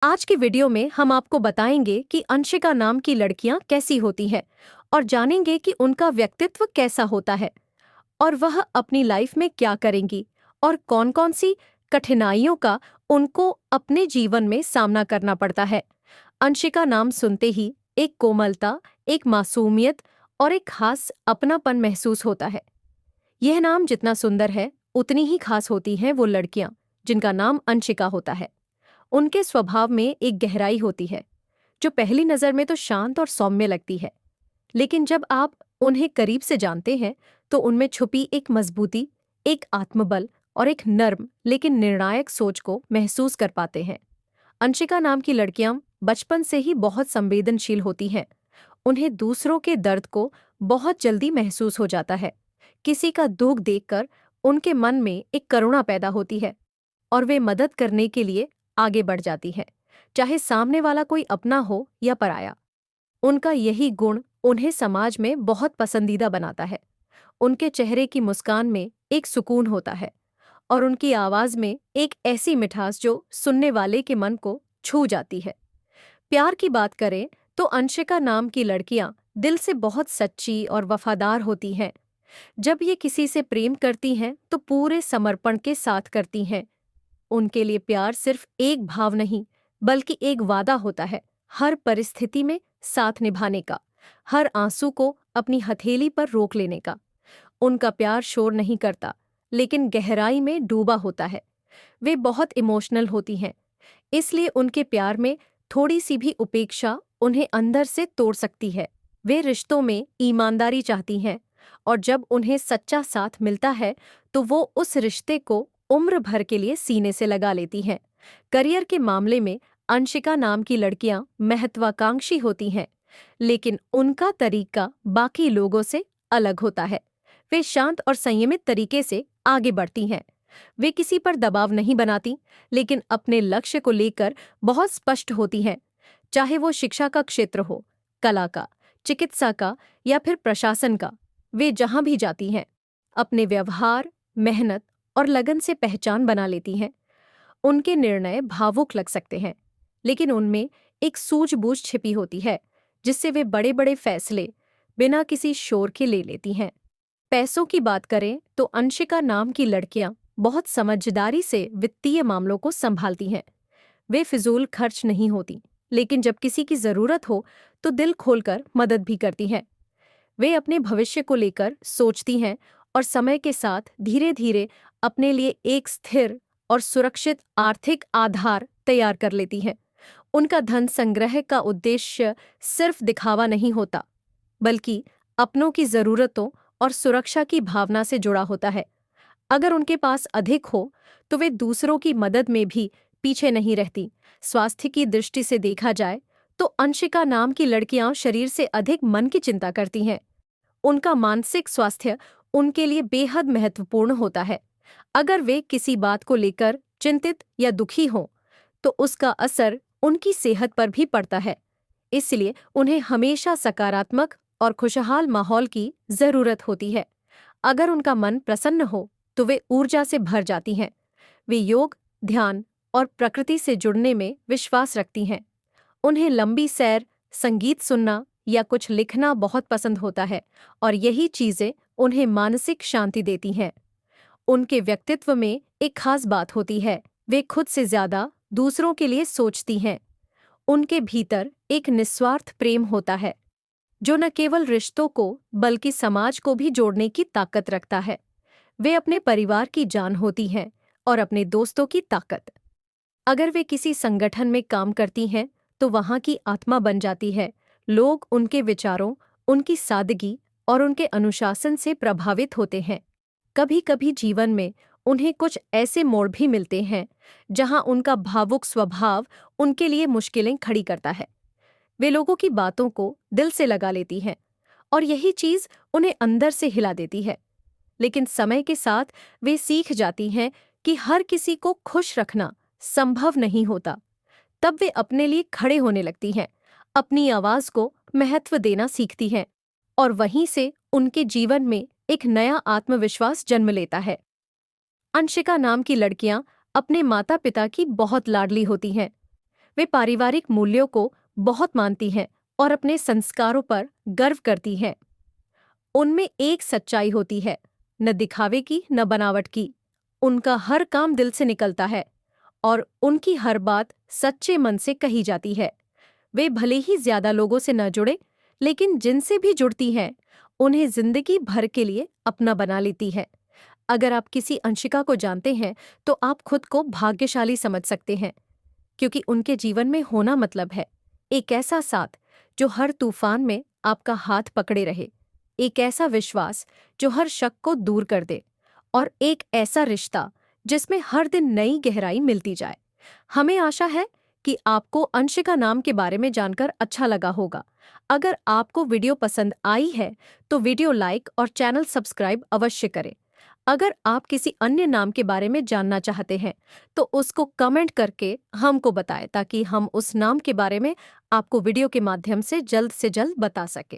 आज की वीडियो में हम आपको बताएंगे कि अंशिका नाम की लड़कियां कैसी होती हैं और जानेंगे कि उनका व्यक्तित्व कैसा होता है और वह अपनी लाइफ में क्या करेंगी और कौन-कौन सी कठिनाइयों का उनको अपने जीवन में सामना करना पड़ता है। अंशिका नाम सुनते ही एक कोमलता, एक मासूमियत और एक खास अपनापन महसूस होता है। यह नाम जितना सुंदर है, उतनी ही खास होती हैं वो लड़कियां जिनका नाम अंशिका होता है। उनके स्वभाव में एक गहराई होती है जो पहली नजर में तो शांत और सौम्य लगती है, लेकिन जब आप उन्हें करीब से जानते हैं तो उनमें छुपी एक मजबूती, एक आत्मबल और एक नर्म लेकिन निर्णायक सोच को महसूस कर पाते हैं। अंशिका नाम की लड़कियां बचपन से ही बहुत संवेदनशील होती हैं। उन्हें दूसरों के दर्द को बहुत जल्दी महसूस हो जाता है। किसी का दुख देखकर उनके मन में एक करुणा पैदा होती है और वे मदद करने के लिए आगे बढ़ जाती हैं, चाहे सामने वाला कोई अपना हो या पराया। उनका यही गुण उन्हें समाज में बहुत पसंदीदा बनाता है। उनके चेहरे की मुस्कान में एक सुकून होता है और उनकी आवाज में एक ऐसी मिठास जो सुनने वाले के मन को छू जाती है। प्यार की बात करें तो अंशिका नाम की लड़कियां दिल से बहुत सच्ची और वफादार होती हैं। जब ये किसी से प्रेम करती हैं तो पूरे समर्पण के साथ करती हैं। उनके लिए प्यार सिर्फ एक भाव नहीं, बल्कि एक वादा होता है, हर परिस्थिति में साथ निभाने का, हर आंसू को अपनी हथेली पर रोक लेने का। उनका प्यार शोर नहीं करता, लेकिन गहराई में डूबा होता है। वे बहुत इमोशनल होती हैं, इसलिए उनके प्यार में थोड़ी सी भी उपेक्षा उन्हें अंदर से तोड़ सकती है। वे रिश्तों में ईमानदारी चाहती हैं और जब उन्हें सच्चा साथ मिलता है तो वो उस रिश्ते को उम्र भर के लिए सीने से लगा लेती हैं। करियर के मामले में अंशिका नाम की लड़कियां महत्वाकांक्षी होती हैं, लेकिन उनका तरीका बाकी लोगों से अलग होता है। वे शांत और संयमित तरीके से आगे बढ़ती हैं। वे किसी पर दबाव नहीं बनाती, लेकिन अपने लक्ष्य को लेकर बहुत स्पष्ट होती हैं। चाहे वो शिक्षा का क्षेत्र हो, कला का, चिकित्सा का या फिर प्रशासन का, वे जहां भी जाती हैं अपने व्यवहार, मेहनत और लगन से पहचान बना लेती हैं। उनके निर्णय भावुक लग सकते हैं, लेकिन उनमें एक सूझबूझ छिपी होती है जिससे वे बड़े बड़े फैसले बिना किसी शोर के ले लेती हैं। पैसों की बात करें तो अंशिका नाम की लड़कियां बहुत समझदारी से वित्तीय मामलों को संभालती हैं। वे फिजूल खर्च नहीं होती, लेकिन जब किसी की जरूरत हो तो दिल खोलकर मदद भी करती हैं। वे अपने भविष्य को लेकर सोचती हैं और समय के साथ धीरे धीरे अपने लिए एक स्थिर और सुरक्षित आर्थिक आधार तैयार कर लेती हैं। उनका धन संग्रह का उद्देश्य सिर्फ दिखावा नहीं होता, बल्कि अपनों की जरूरतों और सुरक्षा की भावना से जुड़ा होता है। अगर उनके पास अधिक हो तो वे दूसरों की मदद में भी पीछे नहीं रहती। स्वास्थ्य की दृष्टि से देखा जाए तो अंशिका नाम की लड़कियां शरीर से अधिक मन की चिंता करती हैं। उनका मानसिक स्वास्थ्य उनके लिए बेहद महत्वपूर्ण होता है। अगर वे किसी बात को लेकर चिंतित या दुखी हों, तो उसका असर उनकी सेहत पर भी पड़ता है। इसलिए उन्हें हमेशा सकारात्मक और खुशहाल माहौल की जरूरत होती है। अगर उनका मन प्रसन्न हो, तो वे ऊर्जा से भर जाती हैं। वे योग, ध्यान और प्रकृति से जुड़ने में विश्वास रखती हैं। उन्हें लंबी सैर, संगीत सुनना या कुछ लिखना बहुत पसंद होता है और यही चीजें उन्हें मानसिक शांति देती हैं। उनके व्यक्तित्व में एक खास बात होती है, वे खुद से ज्यादा दूसरों के लिए सोचती हैं। उनके भीतर एक निस्वार्थ प्रेम होता है जो न केवल रिश्तों को बल्कि समाज को भी जोड़ने की ताकत रखता है। वे अपने परिवार की जान होती हैं और अपने दोस्तों की ताकत। अगर वे किसी संगठन में काम करती हैं तो वहां की आत्मा बन जाती है। लोग उनके विचारों, उनकी सादगी और उनके अनुशासन से प्रभावित होते हैं। कभी कभी जीवन में उन्हें कुछ ऐसे मोड़ भी मिलते हैं जहां उनका भावुक स्वभाव उनके लिए मुश्किलें खड़ी करता है। वे लोगों की बातों को दिल से लगा लेती हैं और यही चीज उन्हें अंदर से हिला देती है। लेकिन समय के साथ वे सीख जाती हैं कि हर किसी को खुश रखना संभव नहीं होता। तब वे अपने लिए खड़े होने लगती हैं, अपनी आवाज को महत्व देना सीखती हैं और वहीं से उनके जीवन में एक नया आत्मविश्वास जन्म लेता है। अंशिका नाम की लड़कियां अपने माता पिता की बहुत लाडली होती हैं। वे पारिवारिक मूल्यों को बहुत मानती हैं और अपने संस्कारों पर गर्व करती हैं। उनमें एक सच्चाई होती है, न दिखावे की न बनावट की। उनका हर काम दिल से निकलता है और उनकी हर बात सच्चे मन से कही जाती है। वे भले ही ज्यादा लोगों से न जुड़े, लेकिन जिनसे भी जुड़ती हैं उन्हें जिंदगी भर के लिए अपना बना लेती है। अगर आप किसी अंशिका को जानते हैं तो आप खुद को भाग्यशाली समझ सकते हैं, क्योंकि उनके जीवन में होना मतलब है एक ऐसा साथ जो हर तूफान में आपका हाथ पकड़े रहे, एक ऐसा विश्वास जो हर शक को दूर कर दे, और एक ऐसा रिश्ता जिसमें हर दिन नई गहराई मिलती जाए। हमें आशा है कि आपको अंशिका नाम के बारे में जानकर अच्छा लगा होगा। अगर आपको वीडियो पसंद आई है तो वीडियो लाइक और चैनल सब्सक्राइब अवश्य करें। अगर आप किसी अन्य नाम के बारे में जानना चाहते हैं तो उसको कमेंट करके हमको बताएं, ताकि हम उस नाम के बारे में आपको वीडियो के माध्यम से जल्द बता सकें।